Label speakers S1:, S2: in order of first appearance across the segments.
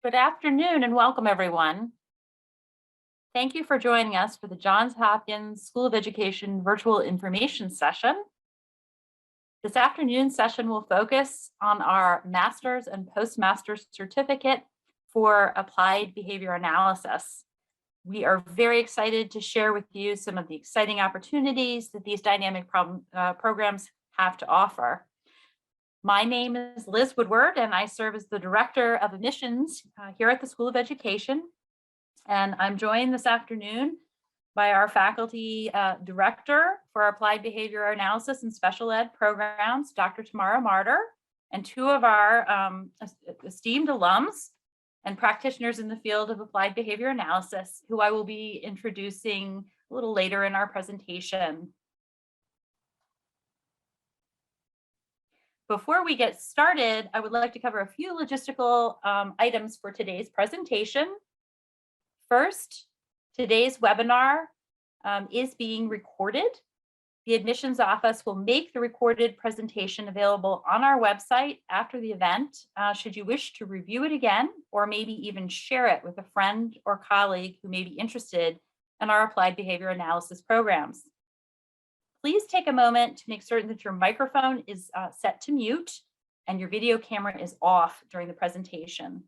S1: Good afternoon and welcome, everyone. Thank you for joining us for the Johns Hopkins School of Education virtual information session. This afternoon session will focus on our master's and postmaster's certificate for applied behavior analysis. We are very excited to share with you some of the exciting opportunities that these dynamic programs have to offer. My name is Liz Woodward, and I serve as the Director of Admissions here at the School of Education. And I'm joined this afternoon by our faculty director for applied behavior analysis and special ed programs, Dr. Tamara Martyr, and two of our esteemed alums and practitioners in the field of applied behavior analysis, who I will be introducing a little later in our presentation. Before we get started, I would like to cover a few logistical items for today's presentation. First, today's webinar is being recorded. The admissions office will make the recorded presentation available on our website after the event, should you wish to review it again, or maybe even share it with a friend or colleague who may be interested in our applied behavior analysis programs. Please take a moment to make certain that your microphone is set to mute and your video camera is off during the presentation.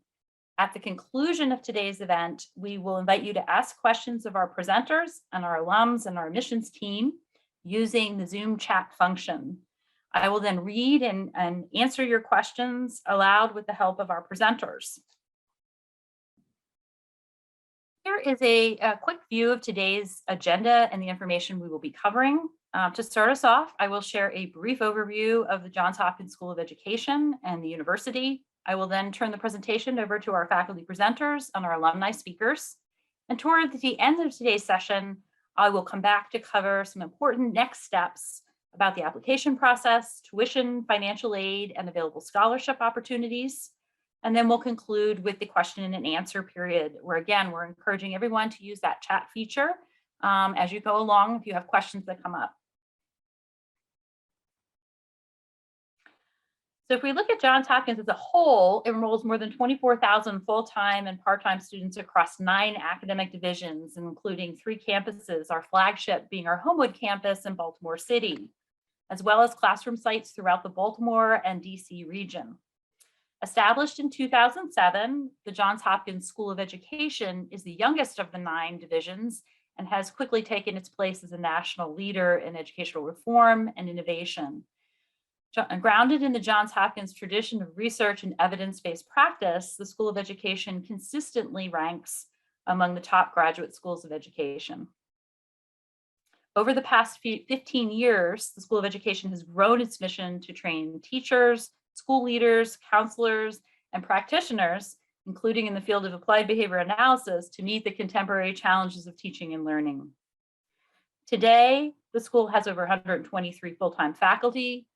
S1: At the conclusion of today's event, we will invite you to ask questions of our presenters and our alums and our admissions team using the Zoom chat function. I will then read and answer your questions aloud with the help of our presenters. Here is a quick view of today's agenda and the information we will be covering. To start us off, I will share a brief overview of the Johns Hopkins School of Education and the university. I will then turn the presentation over to our faculty presenters and our alumni speakers. And toward the end of today's session, I will come back to cover some important next steps about the application process, tuition, financial aid, and available scholarship opportunities. And then we'll conclude with the question and answer period, where again, we're encouraging everyone to use that chat feature as you go along if you have questions that come up. So if we look at Johns Hopkins as a whole, it enrolls more than 24,000 full-time and part-time students across 9 academic divisions, including 3 campuses, our flagship being our Homewood campus in Baltimore City, as well as classroom sites throughout the Baltimore and DC region. Established in 2007, the Johns Hopkins School of Education is the youngest of the 9 divisions and has quickly taken its place as a national leader in educational reform and innovation. Grounded in the Johns Hopkins tradition of research and evidence-based practice, the School of Education consistently ranks among the top graduate schools of education. Over the past 15 years, the School of Education has grown its mission to train teachers, school leaders, counselors, and practitioners, including in the field of applied behavior analysis, to meet the contemporary challenges of teaching and learning. Today, the school has over 123 full-time faculty,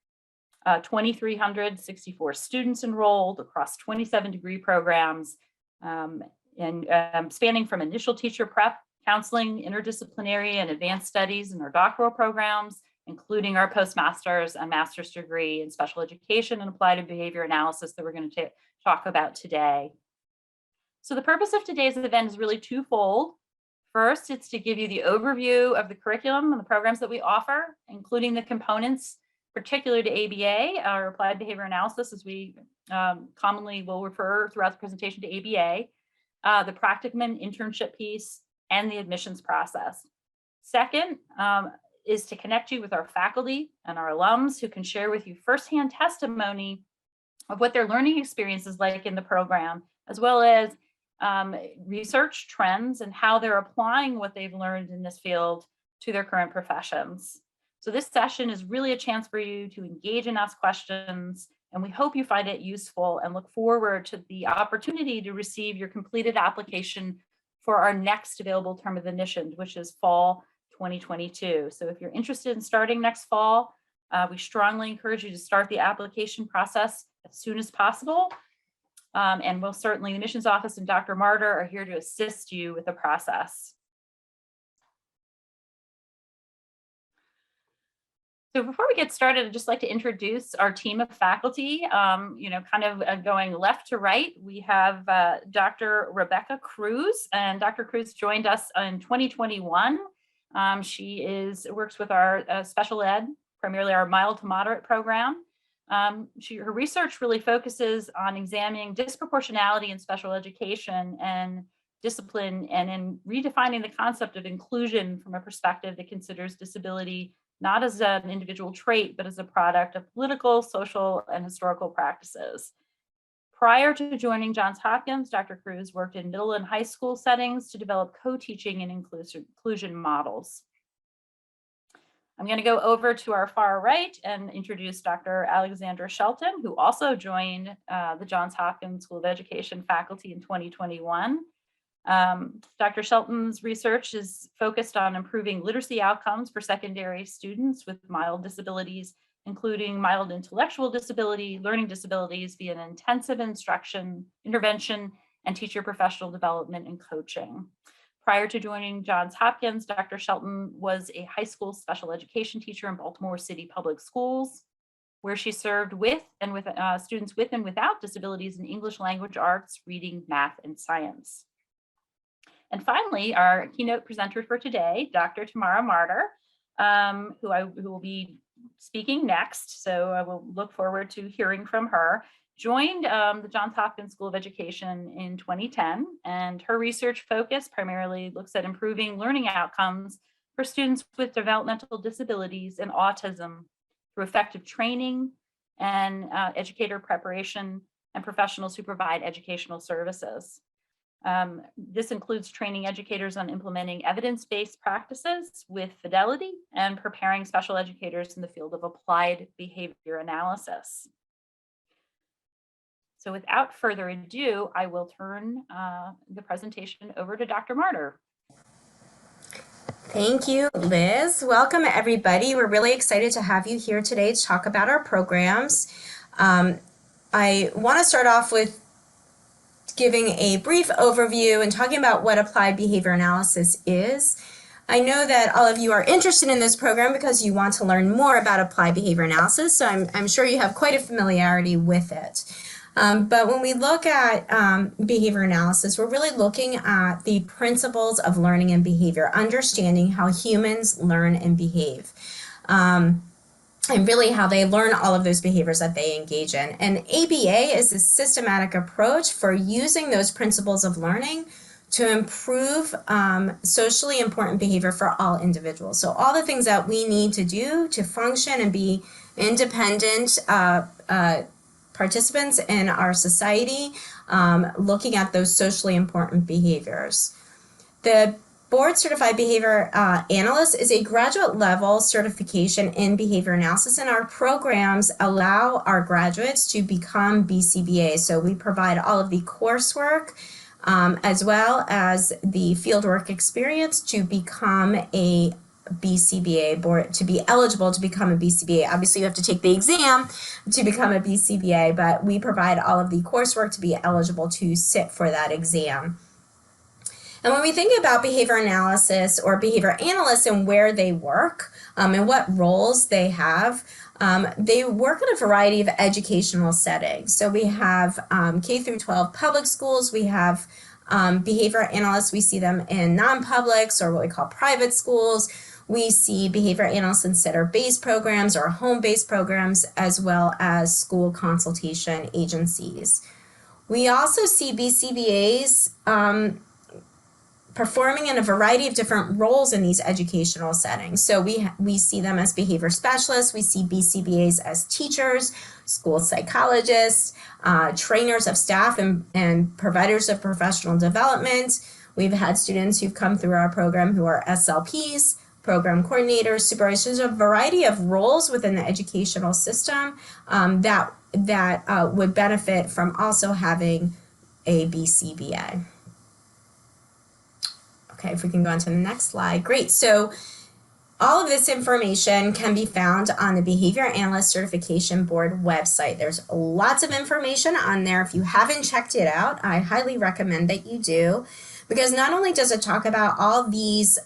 S1: 2,364 students enrolled across 27 degree programs, spanning from initial teacher prep, counseling, interdisciplinary and advanced studies in our doctoral programs, including our postmaster's and master's degree in special education and applied behavior analysis that we're going to talk about today. So the purpose of today's event is really twofold. First, it's to give you the overview of the curriculum and the programs that we offer, including the components particular to ABA, our applied behavior analysis, as we commonly will refer throughout the presentation to ABA, the practicum and internship piece, and the admissions process. Second is to connect you with our faculty and our alums who can share with you firsthand testimony of what their learning experience is like in the program, as well as research trends and how they're applying what they've learned in this field to their current professions. So this session is really a chance for you to engage and ask questions, and we hope you find it useful and look forward to the opportunity to receive your completed application for our next available term of admission, which is fall 2022. So if you're interested in starting next fall, we strongly encourage you to start the application process as soon as possible. And we'll certainly, the admissions office and Dr. Martyr are here to assist you with the process. So before we get started, I'd just like to introduce our team of faculty, kind of going left to right. We have Dr. Rebecca Cruz, and Dr. Cruz joined us in 2021. She works with our special ed, primarily our mild to moderate program. Her research really focuses on examining disproportionality in special education and discipline, and in redefining the concept of inclusion from a perspective that considers disability not as an individual trait, but as a product of political, social, and historical practices. Prior to joining Johns Hopkins, Dr. Cruz worked in middle and high school settings to develop co-teaching and inclusion models. I'm going to go over to our far right and introduce Dr. Alexandra Shelton, who also joined the Johns Hopkins School of Education faculty in 2021. Dr. Shelton's research is focused on improving literacy outcomes for secondary students with mild disabilities, including mild intellectual disability, learning disabilities via an intensive instruction, intervention, and teacher professional development and coaching. Prior to joining Johns Hopkins, Dr. Shelton was a high school special education teacher in Baltimore City Public Schools, where she served with students with and without disabilities in English language arts, reading, math, and science. And finally, our keynote presenter for today, Dr. Tamara Martyr, who will be speaking next. So I will look forward to hearing from her. Joined the Johns Hopkins School of Education in 2010, and her research focus primarily looks at improving learning outcomes for students with developmental disabilities and autism through effective training and educator preparation and professional supervised educational services. This includes training educators on implementing evidence-based practices with fidelity and preparing special educators in the field of applied behavior analysis. So without further ado, I will turn the presentation over to Dr. Martyr.
S2: Thank you, Liz. Welcome, everybody. We're really excited to have you here today to talk about our programs. I want to start off with giving a brief overview and talking about what applied behavior analysis is. I know that all of you are interested in this program because you want to learn more about applied behavior analysis, so I'm sure you have quite a familiarity with it. But when we look at behavior analysis, we're really looking at the principles of learning and behavior, understanding how humans learn and behave. And really how they learn all of those behaviors that they engage in. And ABA is a systematic approach for using those principles of learning to improve socially important behavior for all individuals. So all the things that we need to do to function and be independent participants in our society, looking at those socially important behaviors. The Board Certified Behavior Analyst is a graduate level certification in behavior analysis, and our programs allow our graduates to become BCBA. So we provide all of the coursework as well as the fieldwork experience to become a BCBA board, to be eligible to become a BCBA. Obviously, you have to take the exam to become a BCBA, but we provide all of the coursework to be eligible to sit for that exam. And when we think about behavior analysis or behavior analysts and where they work and what roles they have, they work in a variety of educational settings. So we have K through 12 public schools, we have behavior analysts, we see them in non-publics or what we call private schools. We see behavior analysts in center-based programs or home-based programs, as well as school consultation agencies. We also see BCBAs performing in a variety of different roles in these educational settings. So we see them as behavior specialists, we see BCBAs as teachers, school psychologists, trainers of staff and providers of professional development. We've had students who've come through our program who are SLPs, program coordinators, supervisors, a variety of roles within the educational system that would benefit from also having a BCBA. Okay, if we can go on to the next slide. Great. So all of this information can be found on the Behavior Analyst Certification Board website. There's lots of information on there. If you haven't checked it out, I highly recommend that you do, because not only does it talk about all these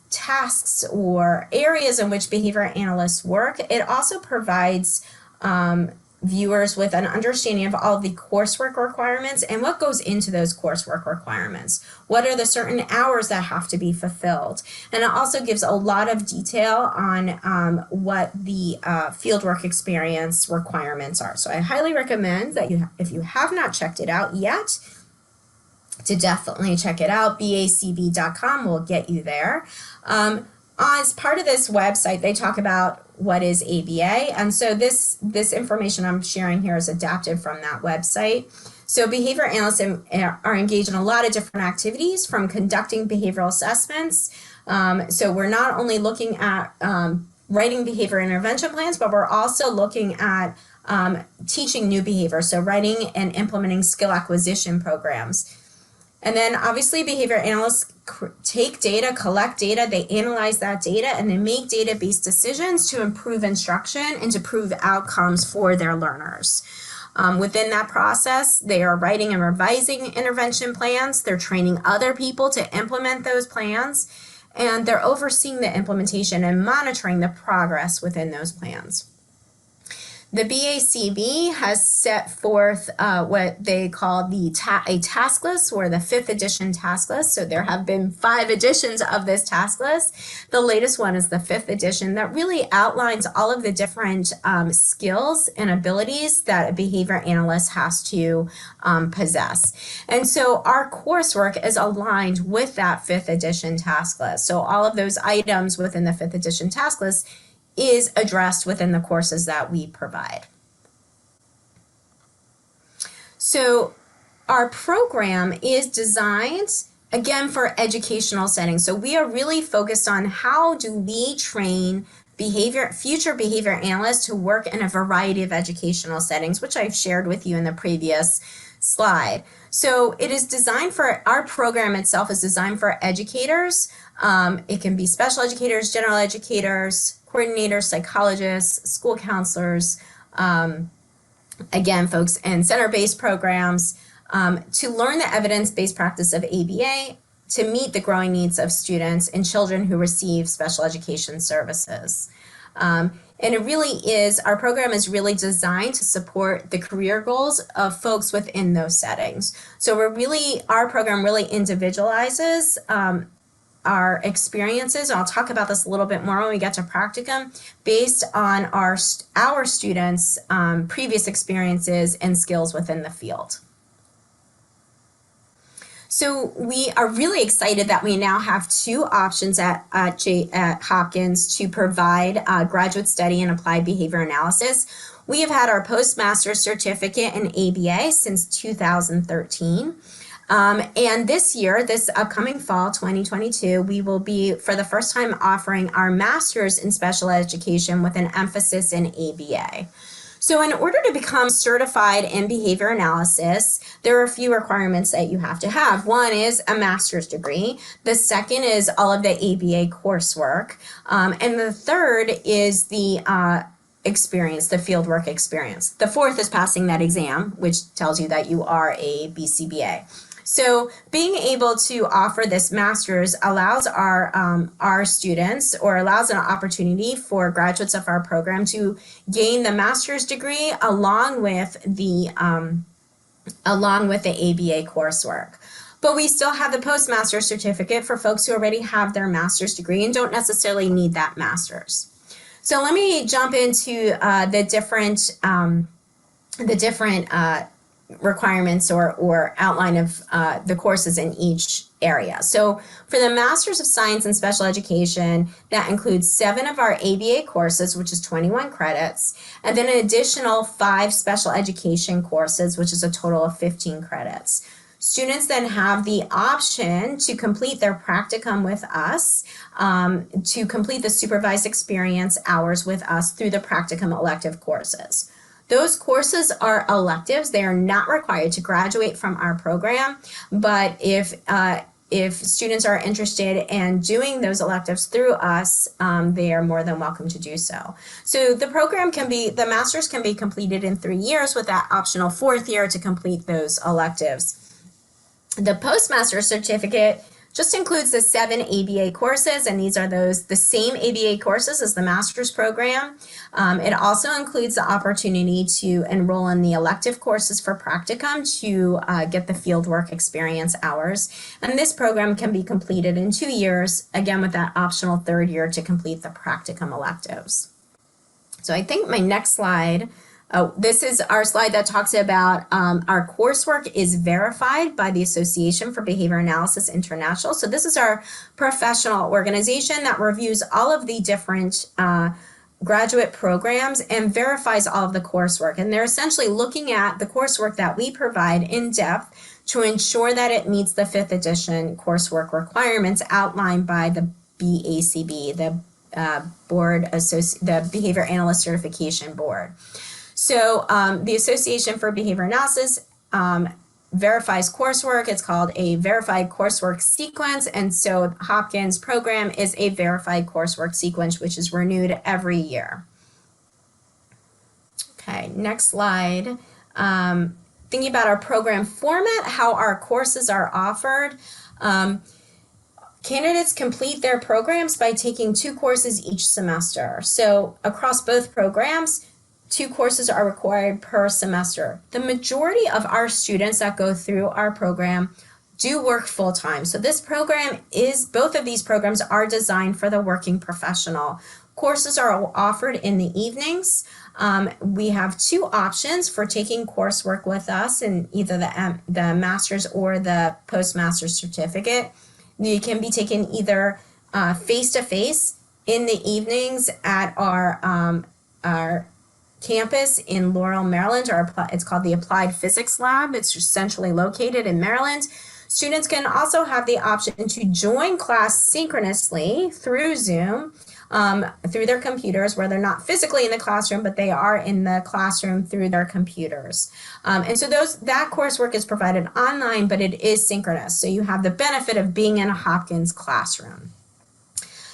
S2: tasks or areas in which behavior analysts work, it also provides viewers with an understanding of all the coursework requirements and what goes into those coursework requirements. What are the certain hours that have to be fulfilled? And it also gives a lot of detail on what the fieldwork experience requirements are. So I highly recommend that if you have not checked it out yet, to definitely check it out. BACB.com will get you there. As part of this website, they talk about what is ABA, and so this information I'm sharing here is adapted from that writing So behavior analysts are engaged in a lot of different activities, from conducting behavioral assessments. So we're not only looking at writing behavior intervention plans, but we're also looking at teaching new behavior, so writing and implementing skill acquisition programs. And then obviously behavior analysts take data, collect data, they analyze that data, and they make data-based decisions to improve instruction and to improve outcomes for their learners. Within that process, they are writing and revising intervention plans, they're training other people to implement those plans, and they're overseeing the implementation and monitoring the progress within those plans. The BACB has set forth what they call a task list, or the 5th edition task list. So there have been 5 editions of this task list. The latest one is the 5th edition that really outlines all of the different skills and abilities that a behavior analyst has to possess. And so our coursework is aligned with that 5th edition task list. So all of those items within the 5th edition task list is addressed within the courses that we provide. So our program is designed, again, for educational settings. So we are really focused on how do we train future behavior analysts to work in a variety of educational settings, which I've shared with you in the previous slide. So it is designed for, our program itself is designed for educators. It can be special educators, general educators, coordinators, psychologists, school counselors, again, folks in center-based programs, to learn the evidence-based practice of ABA to meet the growing needs of students and children who receive special education services. And it really is, our program is really designed to support the career goals of folks within those settings. So our program really individualizes our experiences, and I'll talk about this a little bit more when we get to practicum, based on our students' previous experiences and skills within the field. So we are really excited that we now have 2 options at Hopkins to provide graduate study in applied behavior analysis. We have had our postmaster's certificate in ABA since 2013. And this year, this upcoming fall, 2022, we will be, for the first time, offering our master's in special education with an emphasis in ABA. So in order to become certified in behavior analysis, there are a few requirements that you have to have. One is a master's degree. The second is all of the ABA coursework. And the third is the experience, the fieldwork experience. The fourth is passing that exam, which tells you that you are a BCBA. So being able to offer this master's allows our students, or allows an opportunity for graduates of our program to gain the master's degree along with the ABA coursework. But we still have the postmaster's certificate for folks who already have their master's degree and don't necessarily need that master's. So let me jump into the different requirements or outline of the courses in each area. So for the Master's of Science in Special Education, that includes 7 of our ABA courses, which is 21 credits, and then an additional 5 special education courses, which is a total of 15 credits. Students then have the option to complete their practicum with us, to complete the supervised experience hours with us through the practicum elective courses. Those courses are electives. They are not required to graduate from our program, but if students are interested in doing those electives through us, they are more than welcome to do so. So the master's can be completed in 3 years with that optional 4th year to complete those electives. The postmaster's certificate just includes the 7 ABA courses, and these are the same ABA courses as the master's program. It also includes the opportunity to enroll in the elective courses for Practicum to get the fieldwork experience hours. And this program can be completed in 2 years, again with that optional 3rd year to complete the Practicum electives. So I think my next slide, this is our slide that talks about our coursework is verified by the Association for Behavior Analysis International. So this is our professional organization that reviews all of the different graduate programs and verifies all of the coursework. And they're essentially looking at the coursework that we provide in depth to ensure that it meets the 5th edition coursework requirements outlined by the BACB, the the Behavior Analyst Certification Board. So the Association for Behavior Analysis verifies coursework. It's called a verified coursework sequence. And so Hopkins program is a verified coursework sequence, which is renewed every year. Okay, next slide. Thinking about our program format, how our courses are offered. Candidates complete their programs by taking 2 courses each semester. So across both programs, 2 courses are required per semester. The majority of our students that go through our program do work full-time. So this program both of these programs are designed for the working professional. Courses are offered in the evenings. We have 2 options for taking coursework with us in either the master's or the postmaster's certificate. You can be taken either face-to-face in the evenings at our campus in Laurel, Maryland. It's called the Applied Physics Lab. It's centrally located in Maryland. Students can also have the option to join class synchronously through Zoom, through their computers, where they're not physically in the classroom, but they are in the classroom through their computers. And so that coursework is provided online, but it is synchronous. So you have the benefit of being in a Hopkins classroom.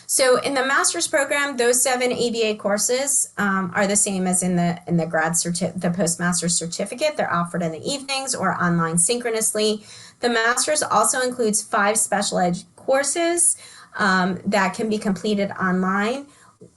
S2: So in the master's program, those 7 ABA courses are the same as in the the postmaster's certificate. They're offered in the evenings or online synchronously. The master's also includes 5 special ed courses that can be completed online.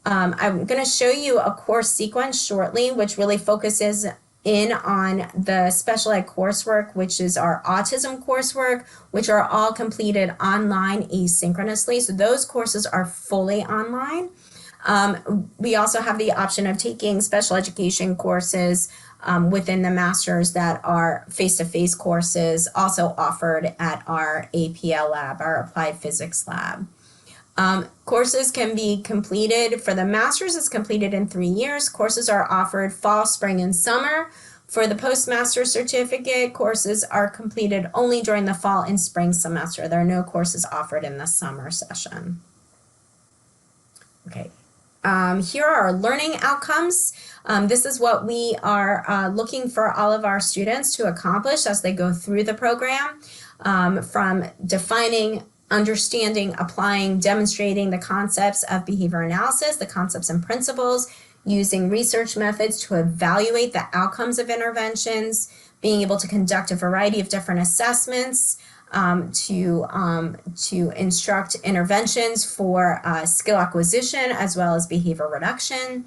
S2: I'm going to show you a course sequence shortly, which really focuses in on the special ed coursework, which is our autism coursework, which are all completed online asynchronously. So those courses are fully online. We also have the option of taking special education courses within the master's that are face-to-face courses, also offered at our APL lab, our Applied Physics Lab. Courses can be completed, for the master's, it's completed in 3 years. Courses are offered fall, spring, and summer. For the postmaster's certificate, courses are completed only during the fall and spring semester. There are no courses offered in the summer session. Okay, here are our learning outcomes. This is what we are looking for all of our students to accomplish as they go through the program, from defining, understanding, applying, demonstrating the concepts of behavior analysis, the concepts and principles, using research methods to evaluate the outcomes of interventions, being able to conduct a variety of different assessments, to instruct interventions for skill acquisition as well as behavior reduction,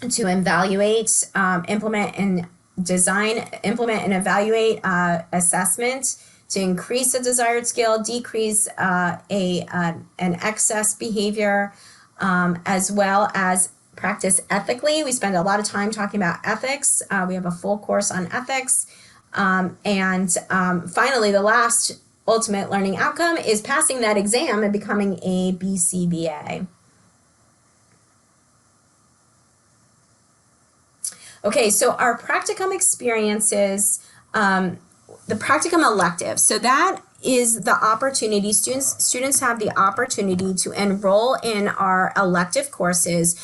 S2: to evaluate, implement and evaluate assessment, to increase the desired skill, decrease an excess behavior, as well as practice ethically. We spend a lot of time talking about ethics. We have a full course on ethics. Finally, the last ultimate learning outcome is passing that exam and becoming a BCBA. Okay, so our practicum experiences, the practicum elective. So that is the opportunity, students have the opportunity to enroll in our elective courses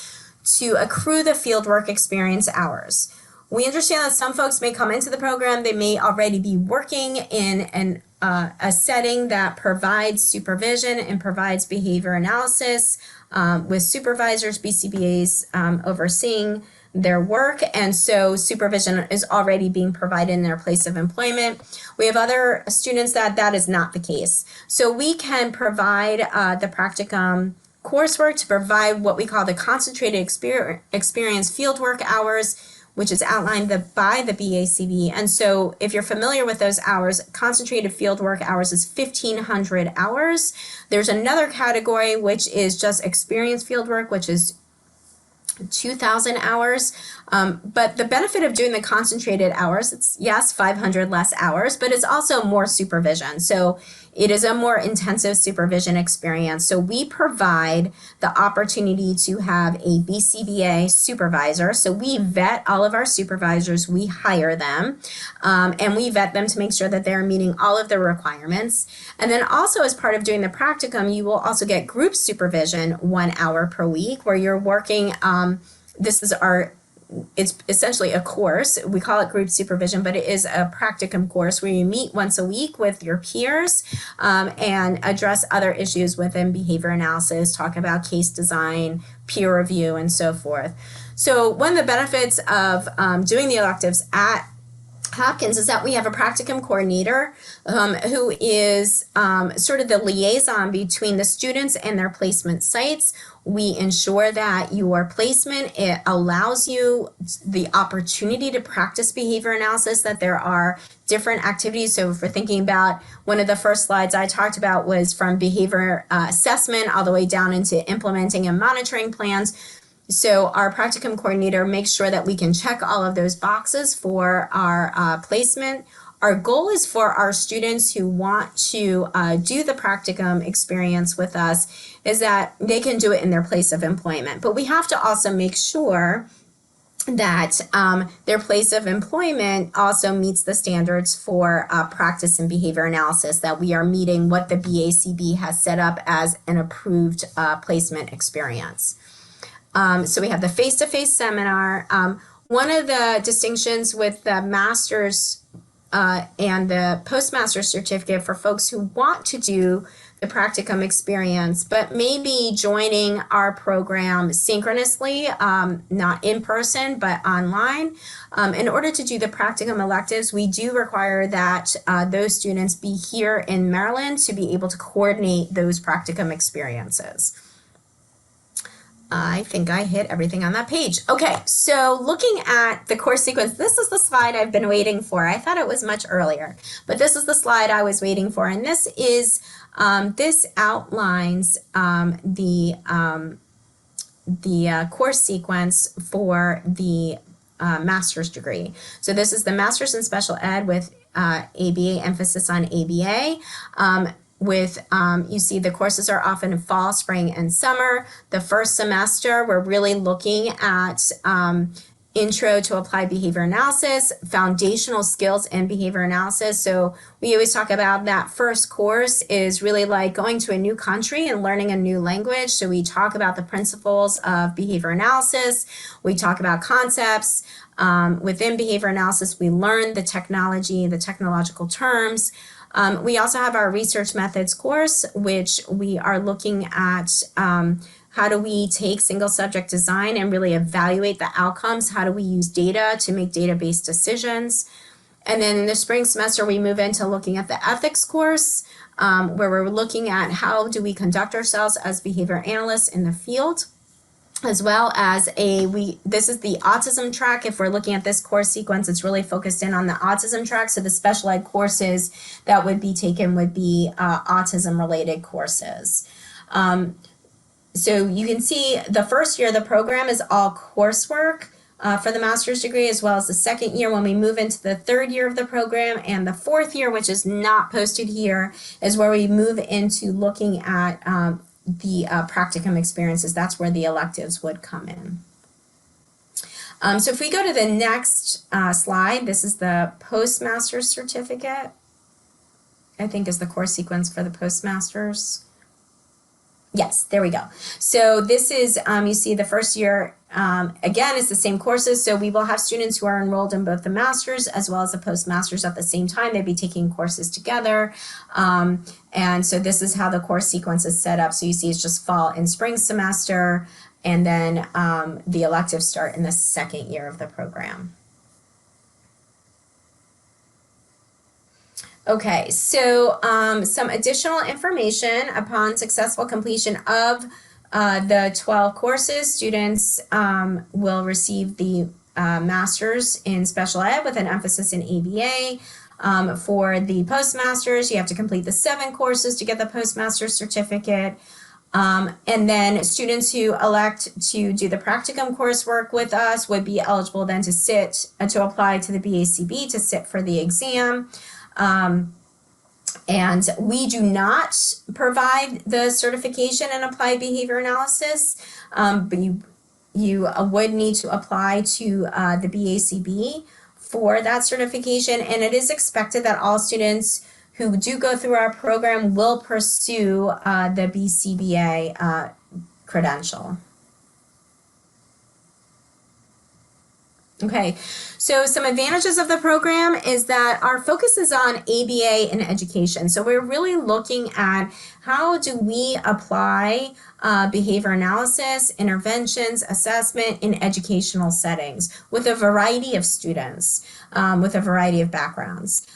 S2: to accrue the fieldwork experience hours. We understand that some folks may come into the program, they may already be working in a setting that provides supervision and provides behavior analysis with supervisors, BCBAs overseeing their work, and so supervision is already being provided in their place of employment. We have other students that is not the case. So we can provide the practicum coursework to provide what we call the concentrated experience fieldwork hours, which is outlined by the BACB. And so if you're familiar with those hours, concentrated fieldwork hours is 1,500 hours. There's another category, which is just experience fieldwork, which is 2,000 hours. But the benefit of doing the concentrated hours, it's yes, 500 less hours, but it's also more supervision. So it is a more intensive supervision experience. So we provide the opportunity to have a BCBA supervisor. So we vet all of our supervisors, we hire them, and we vet them to make sure that they're meeting all of the requirements. And then also as part of doing the practicum, you will also get group supervision 1 hour per week where you're working, it's essentially a course. We call it group supervision, but it is a practicum course where you meet once a week with your peers and address other issues within behavior analysis, talk about case design, peer review, and so forth. So one of the benefits of doing the electives at Hopkins is that we have a practicum coordinator who is sort of the liaison between the students and their placement sites. We ensure that your placement, it allows you the opportunity to practice behavior analysis, that there are different activities. So if we're thinking about one of the first slides I talked about was from behavior assessment all the way down into implementing and monitoring plans. So our practicum coordinator makes sure that we can check all of those boxes for our placement. Our goal is for our students who want to do the practicum experience with us is that they can do it in their place of employment. But we have to also make sure that their place of employment also meets the standards for practice and behavior analysis, that we are meeting what the BACB has set up as an approved placement experience. So we have the face-to-face seminar. One of the distinctions with the master's and the postmaster's certificate for folks who want to do the practicum experience, but maybe joining our program synchronously, not in person, but online. In order to do the practicum electives, we do require that those students be here in Maryland to be able to coordinate those practicum experiences. I think I hit everything on that page. Okay, so looking at the course sequence, this is the slide I've been waiting for. I thought it was much earlier, but this is the slide I was waiting for, and this is this outlines the course sequence for the master's degree. So this is the master's in special ed with ABA, emphasis on ABA. You see the courses are often in fall, spring, and summer. The first semester, we're really looking at intro to applied behavior analysis, foundational skills in behavior analysis. So we always talk about that first course is really like going to a new country and learning a new language. So we talk about the principles of behavior analysis. We talk about concepts. Within behavior analysis, we learn the technology, the technological terms. We also have our research methods course, which we are looking at how do we take single subject design and really evaluate the outcomes? How do we use data to make data-based decisions? And then in the spring semester, we move into looking at the ethics course, where we're looking at how do we conduct ourselves as behavior analysts in the field, as well as this is the autism track. If we're looking at this course sequence, it's really focused in on the autism track. So the special ed courses that would be taken would be autism related courses. So you can see the first year of the program is all coursework for the master's degree, as well as the second year. When we move into the third year of the program and the fourth year, which is not posted here, is where we move into looking at the practicum experiences. That's where the electives would come in. So if we go to the next slide, this is the postmaster's certificate, I think is the course sequence for the postmaster's. Yes, there we go. So this is, you see the first year, again, it's the same courses. So we will have students who are enrolled in both the master's as well as the postmaster's at the same time. They'd be taking courses together. And so this is how the course sequence is set up. So you see it's just fall and spring semester. and then the electives start in the second year of the program. Okay, so some additional information upon successful completion of the 12 courses. Students will receive the Master's in Special Ed with an emphasis in ABA. For the Postmasters, you have to complete the 7 courses to get the Postmaster's certificate. And then students who elect to do the Practicum coursework with us would be eligible then to apply to the BACB to sit for the exam. And we do not provide the certification in applied behavior analysis, but you would need to apply to the BACB for that certification, and it is expected that all students who do go through our program will pursue the BCBA credential. Okay, so some advantages of the program is that our focus is on ABA and education. So we're really looking at how do we apply behavior analysis, interventions, assessment in educational settings with a variety of students, with a variety of backgrounds.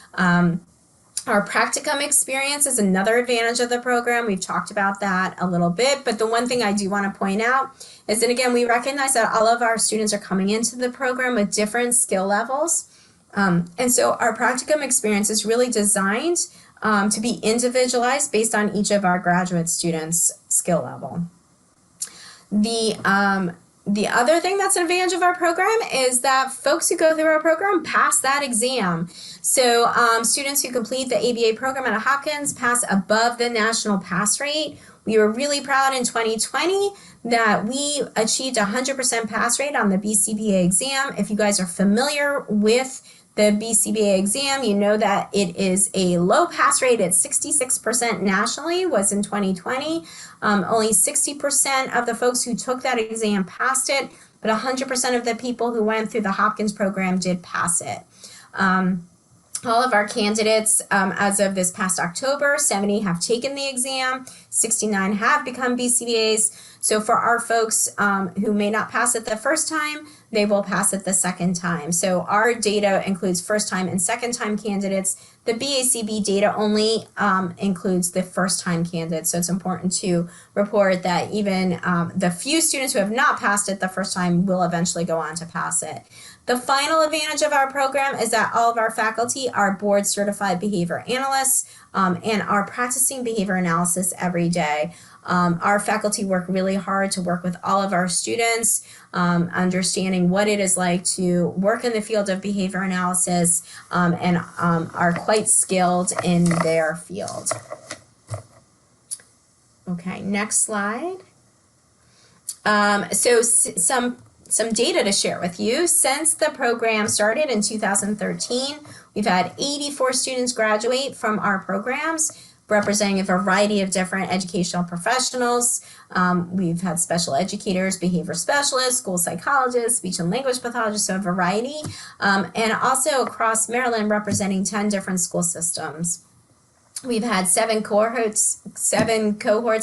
S2: Our practicum experience is another advantage of the program. We've talked about that a little bit, but the one thing I do want to point out is that, again, we recognize that all of our students are coming into the program with different skill levels. And so our practicum experience is really designed to be individualized based on each of our graduate students' skill level. The other thing that's an advantage of our program is that folks who go through our program pass that exam. So students who complete the ABA program at Hopkins pass above the national pass rate. We were really proud in 2020 that we achieved 100% pass rate on the BCBA exam. If you guys are familiar with the BCBA exam, you know that it is a low pass rate at 66% nationally, was in 2020. Only 60% of the folks who took that exam passed it, but 100% of the people who went through the Hopkins program did pass it. All of our candidates, as of this past October, 70 have taken the exam, 69 have become BCBAs. So for our folks who may not pass it the first time, they will pass it the second time. So our data includes first time and second time candidates. The BACB data only includes the first time candidates. So it's important to report that even the few students who have not passed it the first time will eventually go on to pass it. The final advantage of our program is that all of our faculty are board certified behavior analysts and are practicing behavior analysis every day. Our faculty work really hard to work with all of our students, understanding what it is like to work in the field of behavior analysis, and are quite skilled in their field. Okay, next slide. So some data to share with you. Since the program started in 2013, we've had 84 students graduate from our programs, representing a variety of different educational professionals. We've had special educators, behavior specialists, school psychologists, speech and language pathologists, so a variety, and also across Maryland representing 10 different school systems. We've had 7 cohorts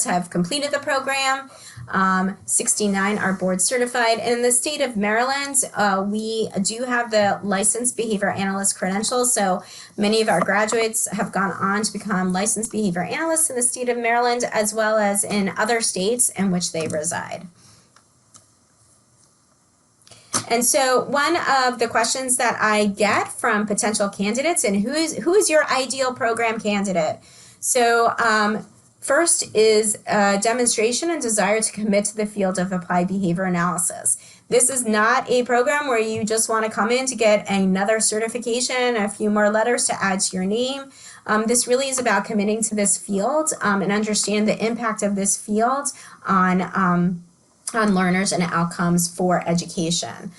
S2: have completed the program. 69 are board certified. And in the state of Maryland, we do have the licensed behavior analyst credentials. So many of our graduates have gone on to become licensed behavior analysts in the state of Maryland, as well as in other states in which they reside. And so one of the questions that I get from potential candidates, and who is your ideal program candidate? So first is a demonstration and desire to commit to the field of applied behavior analysis. This is not a program where you just want to come in to get another certification, a few more letters to add to your name. This really is about committing to this field and understand the impact of this field on learners and outcomes for education.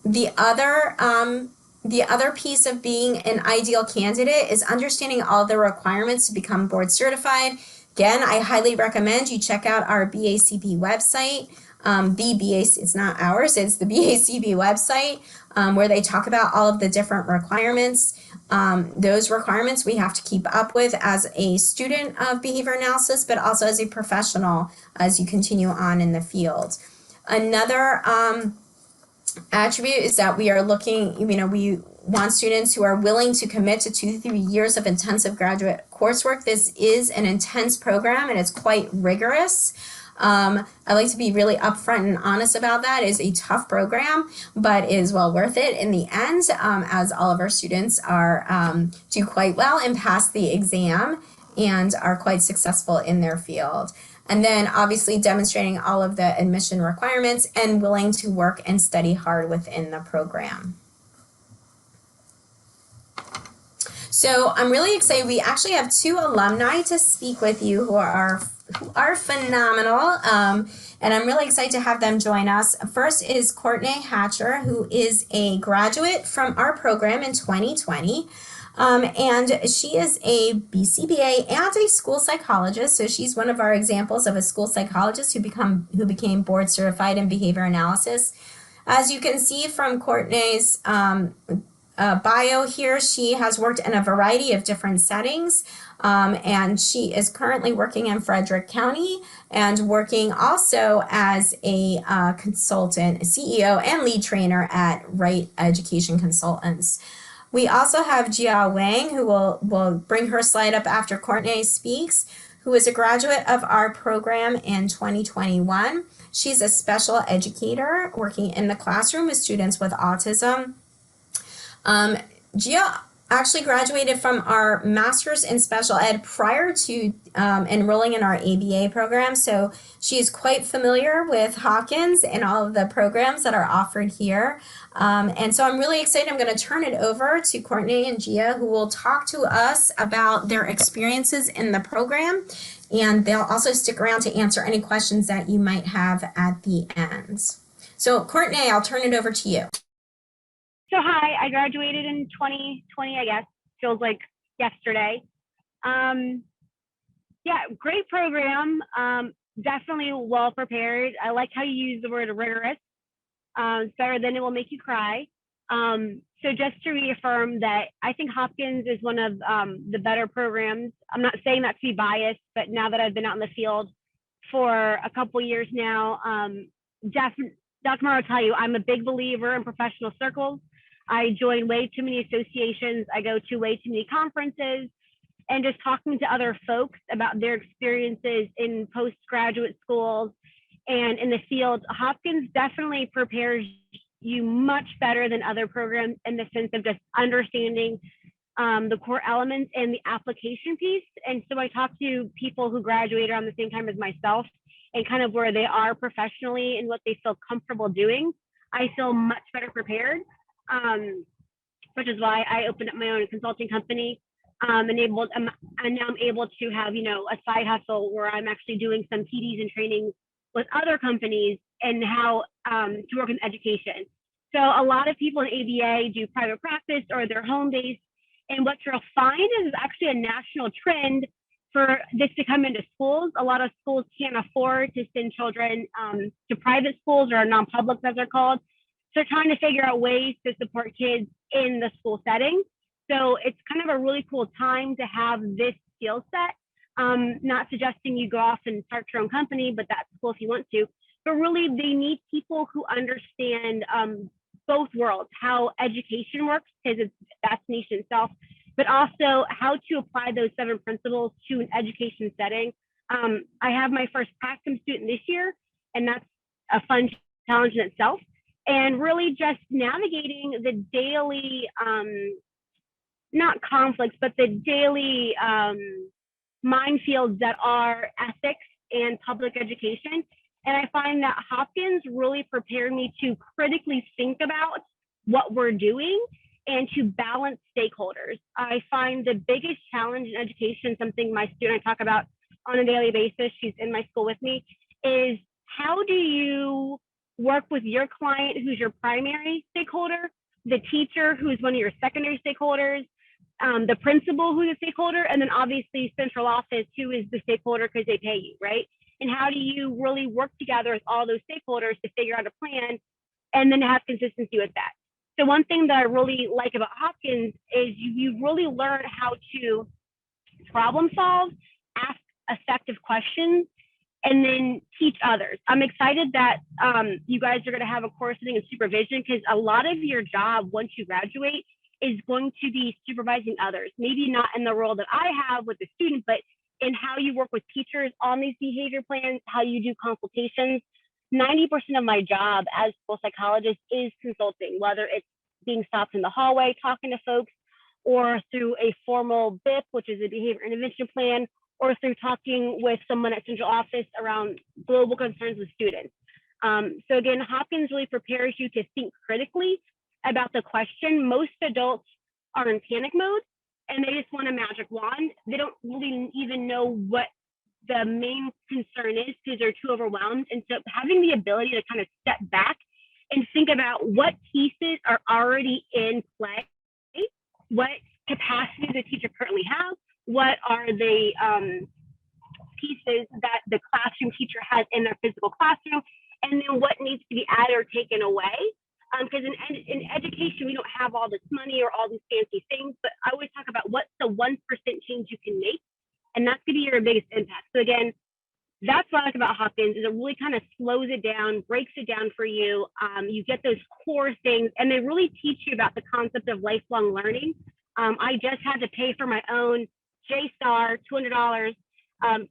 S2: The other piece of being an ideal candidate is understanding all the requirements to become board certified. Again, I highly recommend you check out our BACB website. It's not ours, it's the BACB website, where they talk about all of the different requirements. Those requirements we have to keep up with as a student of behavior analysis, but also as a professional as you continue on in the field. Another attribute is that we are looking, we want students who are willing to commit to 2 to 3 years of intensive graduate coursework. This is an intense program and it's quite rigorous. I like to be really upfront and honest about that. It is a tough program, but is well worth it in the end, as all of our students are do quite well and pass the exam and are quite successful in their field. And then obviously demonstrating all of the admission requirements and willing to work and study hard within the program. So I'm really excited. We actually have 2 alumni to speak with you who are phenomenal. And I'm really excited to have them join us. First is Courtney Hatcher, who is a graduate from our program in 2020. And she is a BCBA and a school psychologist. So she's one of our examples of a school psychologist who became board certified in behavior analysis. As you can see from Courtney's bio here, she has worked in a variety of different settings, and she is currently working in Frederick County and working also as a consultant, CEO, and lead trainer at Right Education Consultants. We also have Gia Wang, who will bring her slide up after Courtney speaks, who is a graduate of our program in 2021. She's a special educator working in the classroom with students with autism. Gia actually graduated from our master's in special ed prior to enrolling in our ABA program, so she is quite familiar with Hawkins and all of the programs that are offered here. And so I'm really excited. I'm going to turn it over to Courtney and Gia, who will talk to us about their experiences in the program, and they'll also stick around to answer any questions that you might have at the end. So Courtney, I'll turn it over to you.
S3: So hi, I graduated in 2020, I guess. Feels like yesterday. Yeah, great program. Definitely well prepared. I like how you use the word rigorous. It's better than it will make you cry. So just to reaffirm that I think Hopkins is one of the better programs. I'm not saying that to be biased, but now that I've been out in the field for a couple years now, Dr. Morrow will tell you, I'm a big believer in professional circles. I join way too many associations. I go to way too many conferences, and just talking to other folks about their experiences in postgraduate schools and in the field, Hopkins definitely prepares you much better than other programs in the sense of just understanding the core elements and the application piece. And so I talk to people who graduated around the same time as myself and kind of where they are professionally and what they feel comfortable doing. I feel much better prepared, which is why I opened up my own consulting company, and now I'm able to have, a side hustle where I'm actually doing some PDs and training with other companies and how to work in education. So a lot of people in ABA do private practice or they're home-based, and what you'll find is actually a national trend for this to come into schools. A lot of schools can't afford to send children to private schools or non-public, as they're called. So they're trying to figure out ways to support kids in the school setting. So it's kind of a really cool time to have this skill set. Not suggesting you go off and start your own company, but that's cool if you want to. But really, they need people who understand both worlds, how education works, because that's niche in itself, but also how to apply those 7 principles to an education setting. I have my first Practicum student this year, and that's a fun challenge in itself. And really just navigating the daily, not conflicts, but the daily minefields that are ethics and public education. And I find that Hopkins really prepared me to critically think about what we're doing and to balance stakeholders. I find the biggest challenge in education, something my student I talk about on a daily basis, she's in my school with me, is how do you work with your client who's your primary stakeholder, the teacher who's one of your secondary stakeholders, the principal who's a stakeholder, and then obviously central office who is the stakeholder because they pay you, right? And how do you really work together with all those stakeholders to figure out a plan and then have consistency with that? So one thing that I really like about Hopkins is you really learn how to problem solve, ask effective questions, and then teach others. I'm excited that you guys are going to have a course in supervision, because a lot of your job once you graduate is going to be supervising others. Maybe not in the role that I have with the student, but in how you work with teachers on these behavior plans, how you do consultations. 90% of my job as a school psychologist is consulting, whether it's being stopped in the hallway, talking to folks, or through a formal BIP, which is a behavior intervention plan, or through talking with someone at central office around global concerns with students. So again, Hopkins really prepares you to think critically about the question. Most adults are in panic mode and they just want a magic wand. They don't really even know what the main concern is because they're too overwhelmed. And so having the ability to kind of step back and think about what pieces are already in play, what capacity the teacher currently has, what are the pieces that the classroom teacher has in their physical classroom, and then what needs to be added or taken away. Because in education, we don't have all this money or all these fancy things, but I always talk about what's the 1% change you can make, and that's going to be your biggest impact. So again, that's what I like about Hopkins, is it really kind of slows it down, breaks it down for you. You get those core things, and they really teach you about the concept of lifelong learning. I just had to pay for my own JSTAR, $200,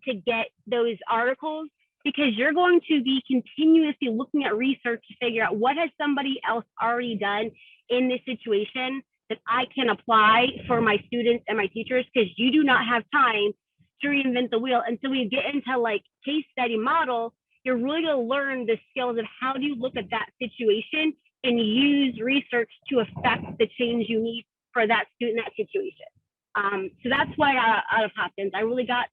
S3: to get those articles, because you're going to be continuously looking at research to figure out what has somebody else already done in this situation that I can apply for my students and my teachers, because you do not have time to reinvent the wheel. And so when you get into like case study model, you're really going to learn the skills of how do you look at that situation and use research to affect the change you need for that student, that situation. So that's why out of Hopkins, I really got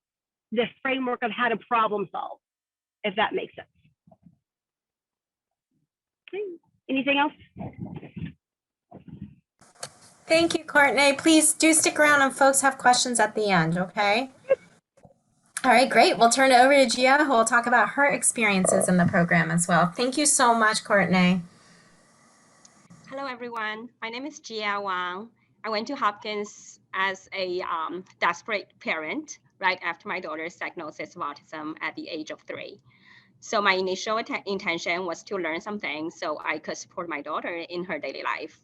S3: the framework of how to problem solve, if that makes sense. Okay. Anything else?
S2: Thank you, Courtney. Please do stick around and folks have questions at the end, okay? All right, great. We'll turn it over to Gia, who will talk about her experiences in the program as well. Thank you so much, Courtney.
S4: Hello, everyone. My name is Gia Wang. I went to Hopkins as a desperate parent right after my daughter's diagnosis of autism at the age of 3. So my initial intention was to learn something so I could support my daughter in her daily life.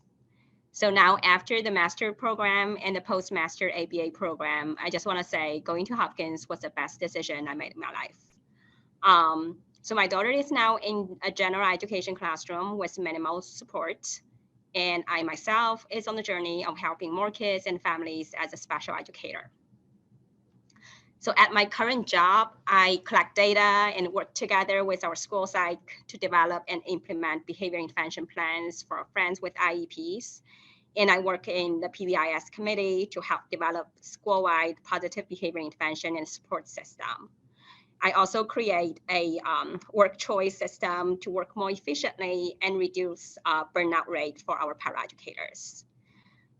S4: So now after the master program and the postmaster ABA program, I just want to say going to Hopkins was the best decision I made in my life. So my daughter is now in a general education classroom with minimal support. And I myself is on the journey of helping more kids and families as a special educator. So at my current job, I collect data and work together with our school psych to develop and implement behavior intervention plans for our friends with IEPs. And I work in the PBIS committee to help develop school-wide positive behavior intervention and support system. I also create a work choice system to work more efficiently and reduce burnout rate for our paraeducators.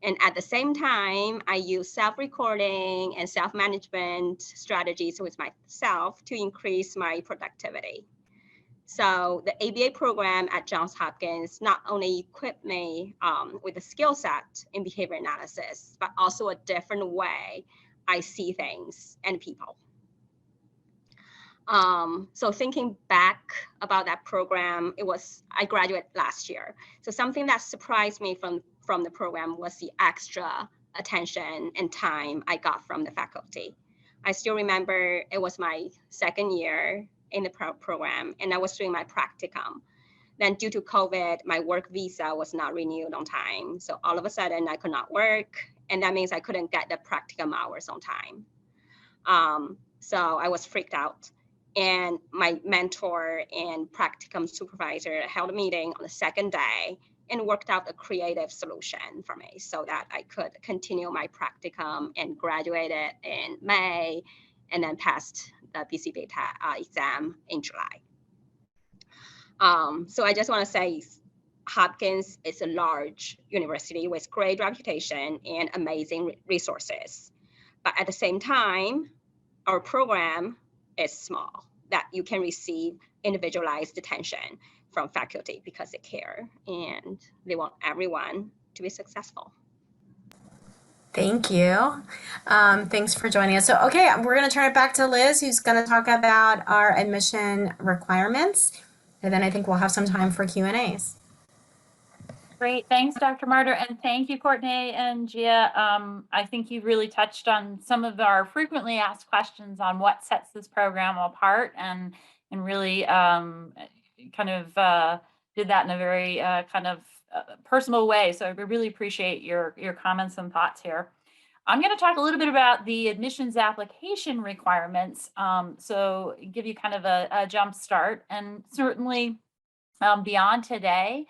S4: And at the same time, I use self-recording and self-management strategies with myself to increase my productivity. So the ABA program at Johns Hopkins not only equipped me with a skill set in behavior analysis, but also a different way I see things and people. So thinking back about that program, I graduated last year. So something that surprised me from the program was the extra attention and time I got from the faculty. I still remember it was my second year in the program and I was doing my practicum. Then due to COVID, my work visa was not renewed on time. So all of a sudden I could not work, and that means I couldn't get the practicum hours on time. So I was freaked out. And my mentor and practicum supervisor held a meeting on the second day and worked out a creative solution for me so that I could continue my practicum and graduated in May and then passed the BC Beta exam in July. So I just want to say Hopkins is a large university with great reputation and amazing resources. But at the same time, our program is small, that you can receive individualized attention from faculty because they care and they want everyone to be successful.
S2: Thank you. Thanks for joining us. So, okay, we're going to turn it back to Liz, who's going to talk about our admission requirements. And then I think we'll have some time for Q&As.
S1: Great. Thanks, Dr. Martyr. And thank you, Courtney and Gia. I think you really touched on some of our frequently asked questions on what sets this program apart and really kind of did that in a very kind of personal way. So I really appreciate your comments and thoughts here. I'm going to talk a little bit about the admissions application requirements. So give you kind of a jump start, and certainly beyond today,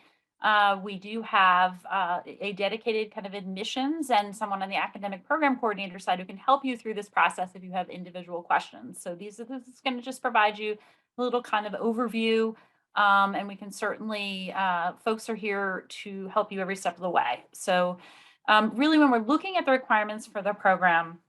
S1: we do have a dedicated kind of admissions and someone on the academic program coordinator side who can help you through this process if you have individual questions. So this is going to just provide you a little kind of overview, and we can certainly, folks are here to help you every step of the way. So really, when we're looking at the requirements for the program,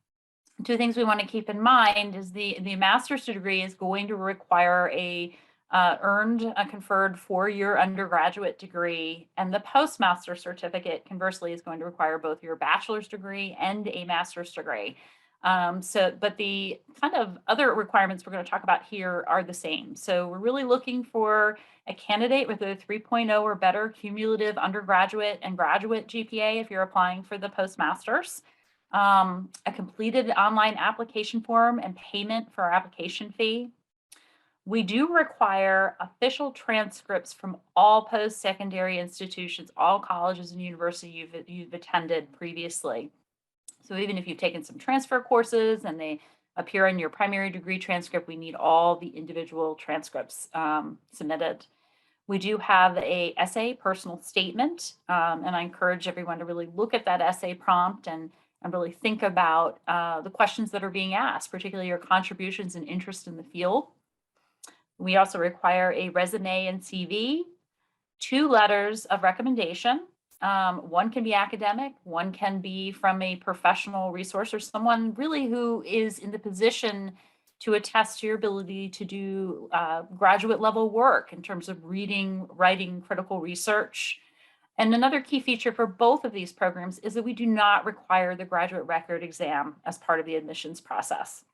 S1: two things we want to keep in mind is the master's degree is going to require a conferred 4-year undergraduate degree, and the postmaster certificate, conversely, is going to require both your bachelor's degree and a master's degree. But the kind of other requirements we're going to talk about here are the same. So we're really looking for a candidate with a 3.0 or better cumulative undergraduate and graduate GPA if you're applying for the postmasters. A completed online application form and payment for our application fee. We do require official transcripts from all post-secondary institutions, all colleges and universities you've attended previously. So even if you've taken some transfer courses and they appear in your primary degree transcript, we need all the individual transcripts submitted. We do have a essay personal statement, and I encourage everyone to really look at that essay prompt and really think about the questions that are being asked, particularly your contributions and interest in the field. We also require a resume and CV, 2 letters of recommendation. One can be academic, one can be from a professional resource or someone really who is in the position to attest to your ability to do graduate level work in terms of reading, writing, critical research. And another key feature for both of these programs is that we do not require the graduate record exam as part of the admissions process.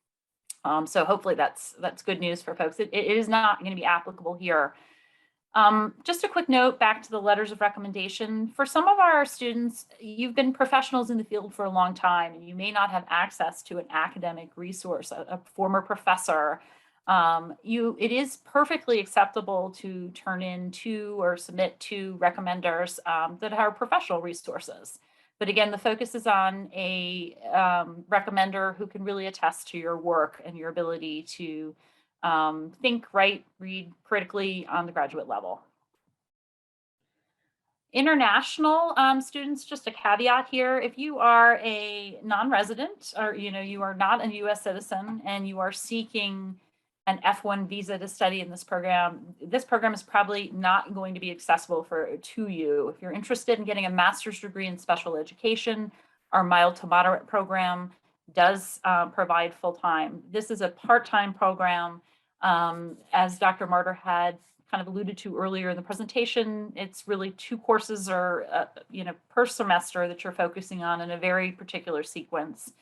S1: So hopefully that's good news for folks. It is not going to be applicable here. Just a quick note back to the letters of recommendation. For some of our students, you've been professionals in the field for a long time, and you may not have access to an academic resource, a former professor. It is perfectly acceptable to turn in 2 or submit 2 recommenders that are professional resources. But again, the focus is on a recommender who can really attest to your work and your ability to think, write, read critically on the graduate level. International students, just a caveat here, if you are a non-resident or you are not a US citizen and you are seeking an F1 visa to study in this program is probably not going to be accessible to you. If you're interested in getting a master's degree in special education, our mild to moderate program does provide full-time. This is a part-time program. As Dr. Martyr had kind of alluded to earlier in the presentation, it's really 2 courses or per semester that you're focusing on in a very particular sequence.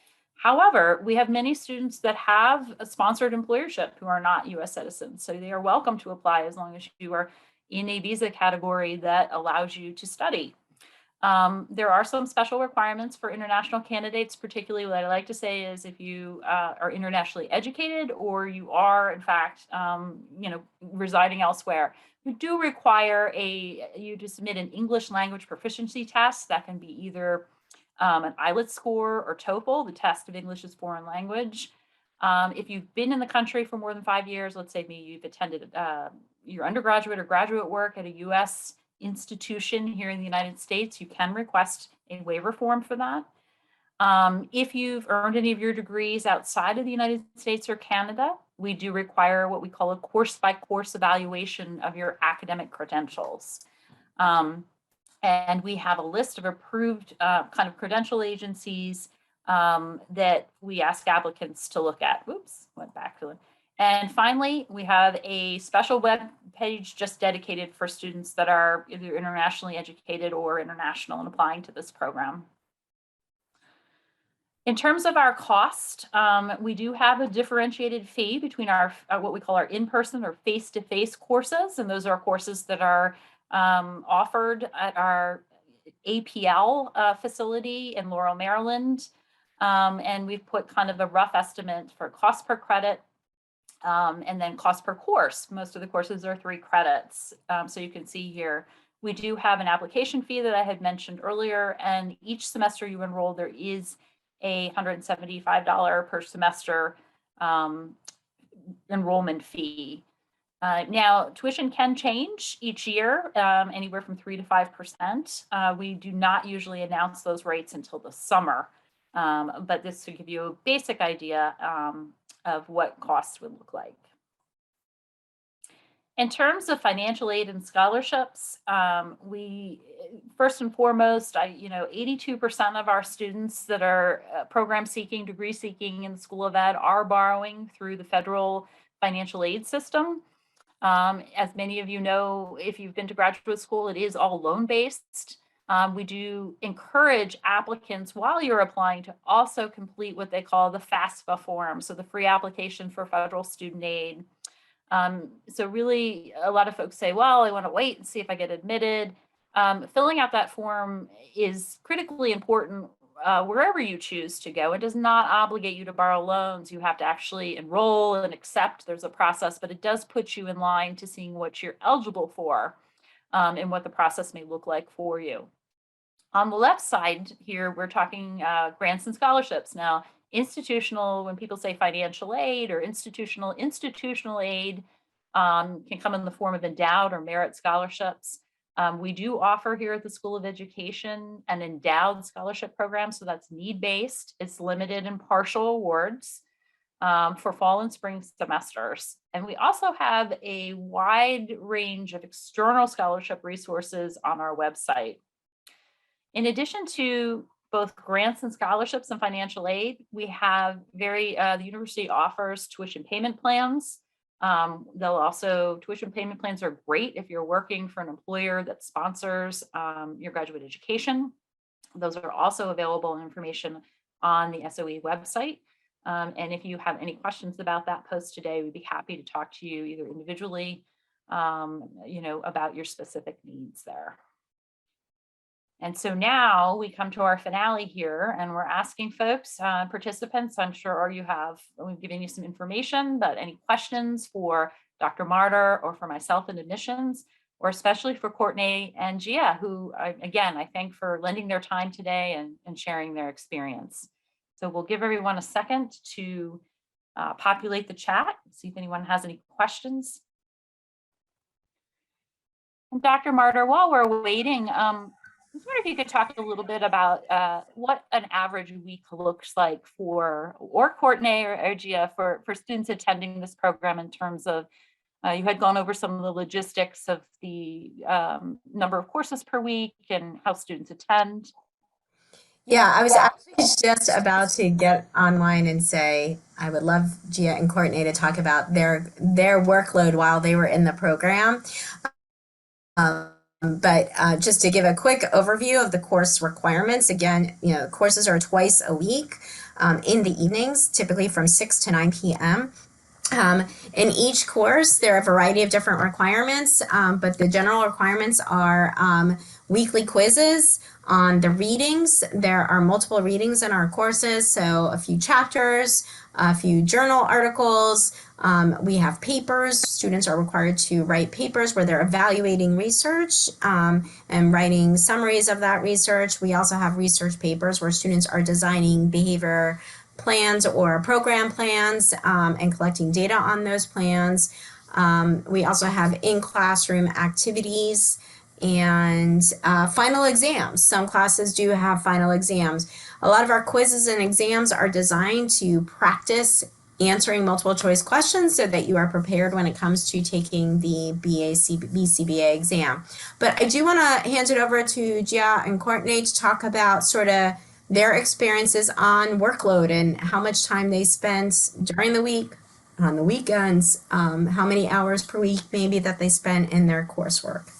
S1: However, we have many students that have a sponsored employership who are not US citizens, so they are welcome to apply as long as you are in a visa category that allows you to study. There are some special requirements for international candidates, particularly what I like to say is if you are internationally educated or you are in fact residing elsewhere. We do require you to submit an English language proficiency test that can be either an IELTS score or TOEFL. The test of English is foreign language. If you've been in the country for more than 5 years, let's say maybe you've attended your undergraduate or graduate work at a US institution here in the United States, you can request a waiver form for that. If you've earned any of your degrees outside of the United States or Canada, we do require what we call a course-by-course evaluation of your academic credentials. And we have a list of approved kind of credential agencies that we ask applicants to look at. Whoops, went back to it. And finally, we have a special web page just dedicated for students that are either internationally educated or international and applying to this program. In terms of our cost, we do have a differentiated fee between our what we call our in-person or face-to-face courses, and those are courses that are offered at our APL facility in Morrow, Maryland. And we've put kind of a rough estimate for cost per credit and then cost per course. Most of the courses are 3 credits. So you can see here, we do have an application fee that I had mentioned earlier, and each semester you enroll, there is a $175 per semester enrollment fee. Now, tuition can change each year, anywhere from 3 to 5%. We do not usually announce those rates until the summer, but this will give you a basic idea of what costs would look like. In terms of financial aid and scholarships, we first and foremost, 82% of our students that are program seeking, degree seeking in the School of Ed are borrowing through the federal financial aid system. As many of you know, if you've been to graduate school, it is all loan-based. We do encourage applicants while you're applying to also complete what they call the FAFSA form, so the free application for federal student aid. So really, a lot of folks say, well, I want to wait and see if I get admitted. Filling out that form is critically important wherever you choose to go. It does not obligate you to borrow loans. You have to actually enroll and accept. There's a process, but it does put you in line to seeing what you're eligible for and what the process may look like for you. On the left side here, we're talking grants and scholarships. Now, institutional, when people say financial aid or institutional aid can come in the form of endowed or merit scholarships. We do offer here at the School of Education an endowed scholarship program, so that's need-based. It's limited and partial awards for fall and spring semesters. And we also have a wide range of external scholarship resources on our website. In addition to both grants and scholarships and financial aid, we have the university offers tuition payment plans. Tuition payment plans are great if you're working for an employer that sponsors your graduate education. Those are also available in information on the SOE website. And if you have any questions about that post today, we'd be happy to talk to you either individually, about your specific needs there. And so now we come to our finale here, and we're asking folks, participants, I'm sure we've given you some information, but any questions for Dr. Martyr or for myself in admissions, or especially for Courtney and Gia, who, I thank for lending their time today and sharing their experience. So we'll give everyone a second to populate the chat, see if anyone has any questions. And Dr. Martyr, while we're waiting, I was wondering if you could talk a little bit about what an average week looks like for Courtney or Gia for students attending this program in terms of, you had gone over some of the logistics of the number of courses per week and how students attend.
S2: Yeah, I was actually just about to get online and say I would love Gia and Courtney to talk about their workload while they were in the program. But just to give a quick overview of the course requirements, again, courses are twice a week in the evenings, typically from 6 to 9 p.m. In each course, there are a variety of different requirements, but the general requirements are weekly quizzes on the readings. There are multiple readings in our courses, so a few chapters, a few journal articles. We have papers. Students are required to write papers where they're evaluating research and writing summaries of that research. We also have research papers where students are designing behavior plans or program plans and collecting data on those plans. We also have in-classroom activities and final exams. Some classes do have final exams. A lot of our quizzes and exams are designed to practice answering multiple choice questions so that you are prepared when it comes to taking the BCBA exam. But I do want to hand it over to Gia and Courtney to talk about sort of their experiences on workload and how much time they spent during the week on the weekends, how many hours per week maybe that they spend in their coursework.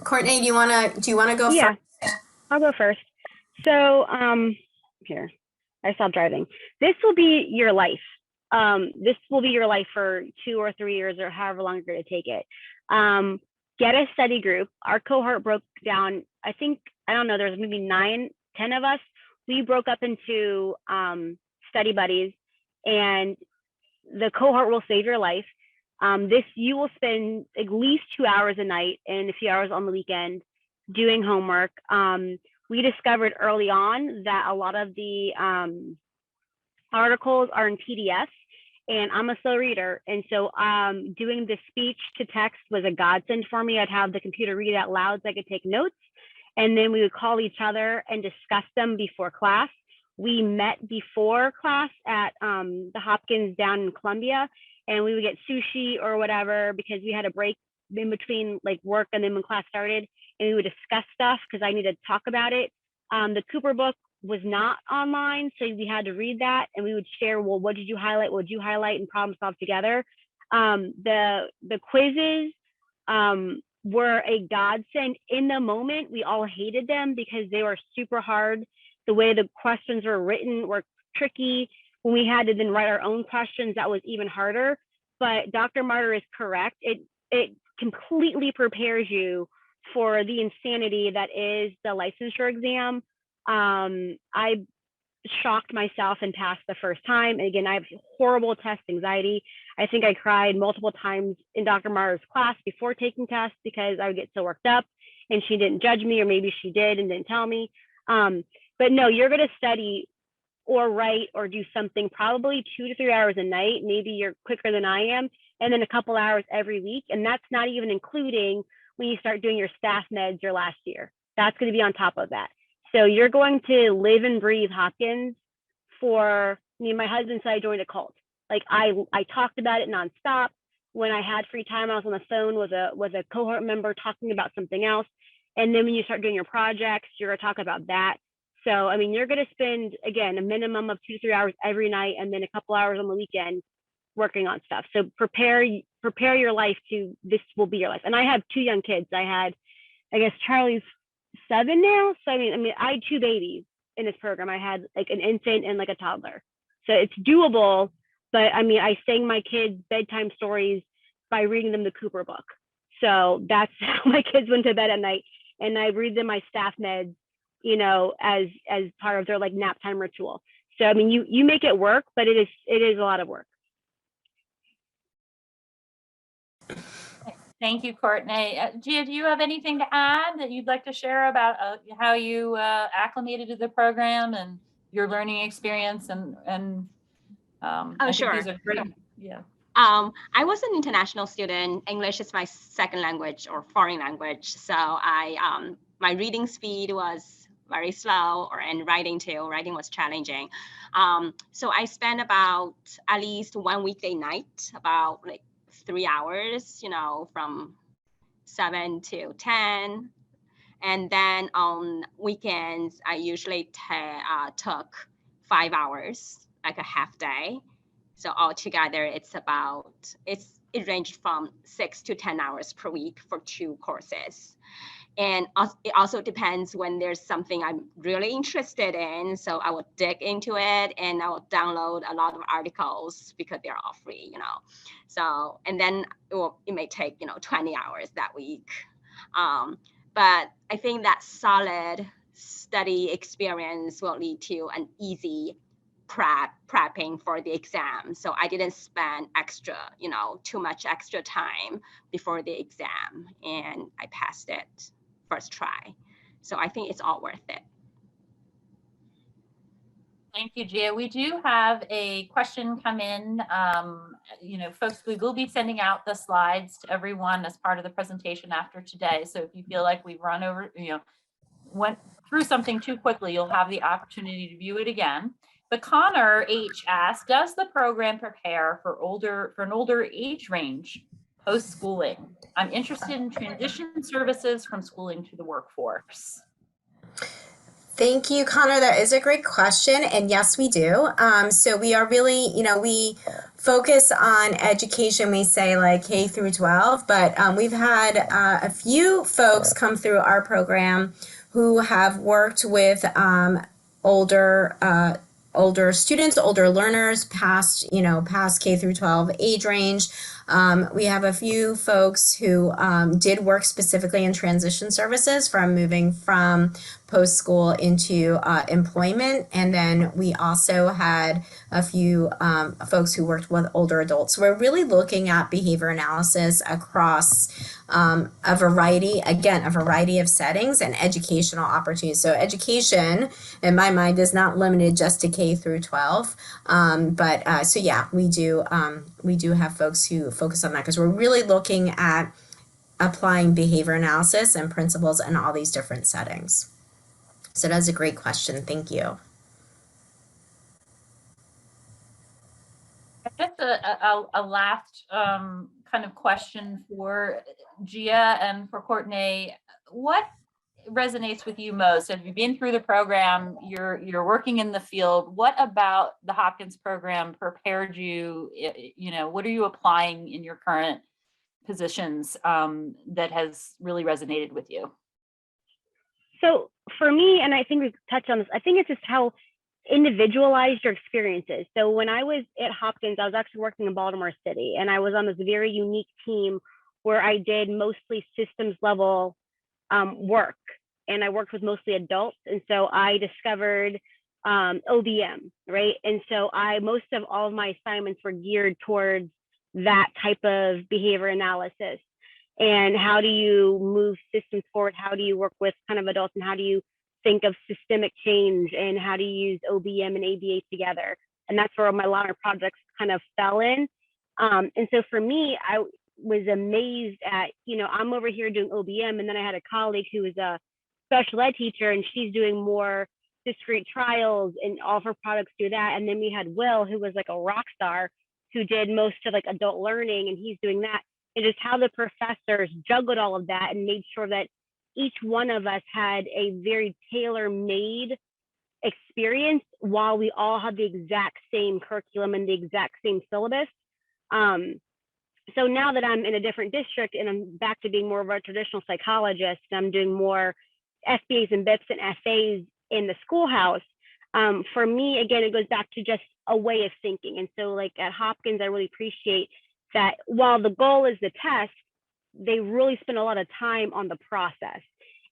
S2: Courtney, do you wanna go
S3: Yeah,
S2: first?
S3: I'll go first. So here, I stopped driving. This will be your life. This will be your life for 2 or 3 years or however long you're going to take it. Get a study group. Our cohort broke down, I think, I don't know, there's maybe 9, 10 of us. We broke up into study buddies, and the cohort will save your life. You will spend at least 2 hours a night and a few hours on the weekend doing homework. We discovered early on that a lot of the articles are in PDF, and I'm a slow reader. And so doing the speech to text was a godsend for me. I'd have the computer read out loud so I could take notes. And then we would call each other and discuss them before class. We met before class at the Hopkins down in Columbia, and we would get sushi or whatever because we had a break in between like work and then when class started, and we would discuss stuff because I needed to talk about it. The Cooper book was not online, so we had to read that, and we would share, well, what did you highlight? What did you highlight? And problem solve together. The quizzes were a godsend. In the moment, we all hated them because they were super hard. The way the questions were written were tricky. When we had to then write our own questions, that was even harder. But Dr. Martyr is correct. It completely prepares you for the insanity that is the licensure exam. I shocked myself and passed the first time. And again, I have horrible test anxiety. I think I cried multiple times in Dr. Martyr's class before taking tests because I would get so worked up, and she didn't judge me, or maybe she did and didn't tell me. But no, you're going to study or write or do something probably 2 to 3 hours a night. Maybe you're quicker than I am, and then a couple hours every week. And that's not even including when you start doing your staff meds your last year. That's going to be on top of that. So you're going to live and breathe Hopkins for me. My husband said I joined a cult. Like I talked about it nonstop. When I had free time, I was on the phone with a cohort member talking about something else. And then when you start doing your projects, you're going to talk about that. So, I mean, you're going to spend, again, a minimum of 2 to 3 hours every night, and then a couple hours on the weekend working on stuff. So prepare your life to, this will be your life. And I have 2 young kids. I guess Charlie's 7 now. So, I mean, I had 2 babies in this program. I had like an infant and like a toddler. So it's doable. But I mean, I sang my kids bedtime stories by reading them the Cooper book. So that's how my kids went to bed at night. And I read them my staff meds, you know, as part of their like nap time ritual. So, I mean, you make it work, but it is a lot of work.
S1: Thank you, Courtney. Gia, do you have anything to add that you'd like to share about how you acclimated to the program and your learning experience? And I
S4: sure.
S1: think these are great. Yeah.
S4: I was an international student. English is my second language or foreign language. So my reading speed was very slow, and writing too. Writing was challenging. So I spent about at least 1 weekday night, about like 3 hours, you know, from 7 to 10. And then on weekends, I usually took 5 hours, like a half day. So altogether, it ranged from 6 to 10 hours per week for 2 courses. And it also depends when there's something I'm really interested in. So I will dig into it, and I will download a lot of articles because they're all free, you know. So, and then it may take, 20 hours that week. But I think that solid study experience will lead to an easy prepping for the exam. So I didn't spend too much extra time before the exam, and I passed it first try. So I think it's all worth it.
S1: Thank you, Gia. We do have a question come in. Folks, we will be sending out the slides to everyone as part of the presentation after today. So if you feel like we've run over, went through something too quickly, you'll have the opportunity to view it again. But Connor H asked, does the program prepare for an older age range post-schooling? I'm interested in transition services from schooling to the workforce.
S2: Thank you, Connor. That is a great question. And yes, we do. So we are really, we focus on education. We say like K through 12, but we've had a few folks come through our program who have worked with older older students, older learners, past K through 12 age range. We have a few folks who did work specifically in transition services from moving from post school into employment. And then we also had a few folks who worked with older adults. So we're really looking at behavior analysis across a variety of settings and educational opportunities. So education, in my mind, is not limited just to K through 12. So yeah, we do have folks who focus on that because we're really looking at applying behavior analysis and principles in all these different settings. So that's a great question. Thank you.
S1: Just a last kind of question for Gia and for Courtney. What resonates with you most? Have you been through the program? You're working in the field. What about the Hopkins program prepared you? What are you applying in your current positions that has really resonated with you?
S3: So for me, and I think we've touched on this, I think it's just how individualized your experience is. So when I was at Hopkins, I was actually working in Baltimore City, and I was on this very unique team where I did mostly systems level work, and I worked with mostly adults. And so I discovered OBM, right? And so most of all of my assignments were geared towards that type of behavior analysis. And how do you move systems forward? How do you work with kind of adults, and how do you think of systemic change, and how do you use OBM and ABA together? And that's where my line of projects kind of fell in. And so for me, I was amazed at, I'm over here doing OBM, and then I had a colleague who was a special ed teacher, and she's doing more discrete trials, and all of her products do that. And then we had Will, who was like a rock star, who did most of like adult learning, and he's doing that. And just how the professors juggled all of that and made sure that each one of us had a very tailor-made experience while we all had the exact same curriculum and the exact same syllabus. So now that I'm in a different district and I'm back to being more of a traditional psychologist, and I'm doing more SBAs and BIPs and FAs in the schoolhouse, for me, again, it goes back to just a way of thinking. And so like at Hopkins, I really appreciate that while the goal is the test, they really spend a lot of time on the process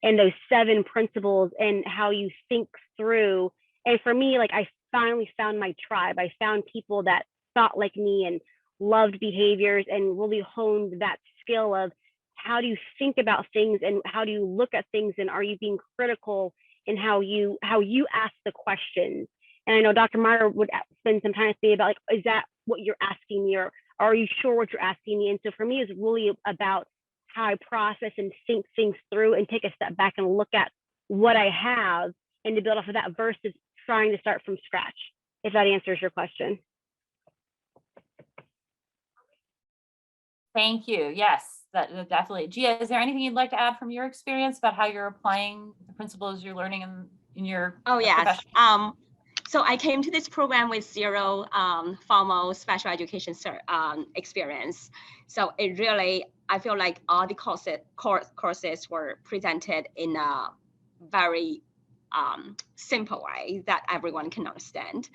S3: and those 7 principles and how you think through. And for me, like I finally found my tribe. I found people that thought like me and loved behaviors and really honed that skill of how do you think about things and how do you look at things, and are you being critical in how you ask the questions. And I know Dr. Morrow would spend some time with me about like, is that what you're asking me, or are you sure what you're asking me? And so for me, it's really about how I process and think things through and take a step back and look at what I have and to build off of that versus trying to start from scratch, if that answers your question.
S1: Thank you. Yes, that definitely. Gia, is there anything you'd like to add from your experience about how you're applying the principles you're learning in your
S4: yes. So I came to this program with 0 formal special education experience. So it really, I feel like all the courses were presented in a very simple way that everyone can understand.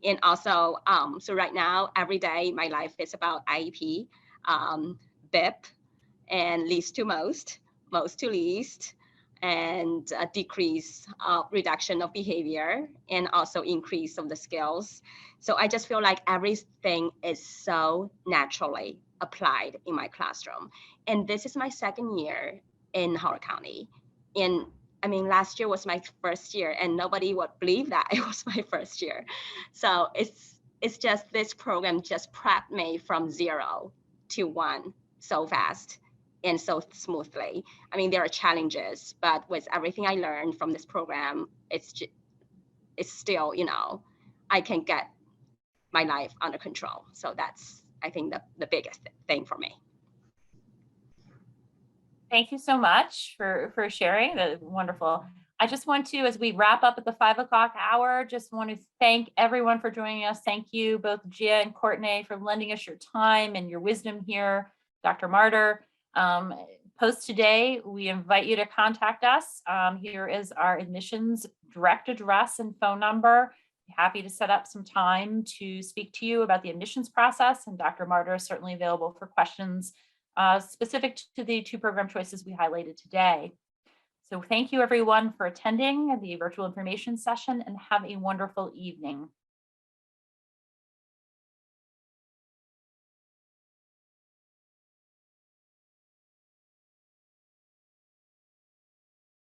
S4: And also, so right now, every day, my life is about IEP, BIP, and least to most, most to least, and a decrease reduction of behavior, and also increase of the skills. So I just feel like everything is so naturally applied in my classroom. And this is my 2nd year in Howard County. And I mean, last year was my first year, and nobody would believe that it was my first year. So it's just this program just prepped me from 0 to 1 so fast and so smoothly. I mean, there are challenges, but with everything I learned from this program, it's still, I can get my life under control. So that's, I think, the biggest thing for me.
S1: Thank you so much for sharing. That's wonderful. I just want to, as we wrap up at the 5 o'clock hour, just want to thank everyone for joining us. Thank you, both Gia and Courtney, for lending us your time and your wisdom here. Dr. Martyr, post today, we invite you to contact us. Here is our admissions direct address and phone number. Happy to set up some time to speak to you about the admissions process, and Dr. Martyr is certainly available for questions specific to the 2 program choices we highlighted today. So thank you everyone for attending the virtual information session, and have a wonderful evening.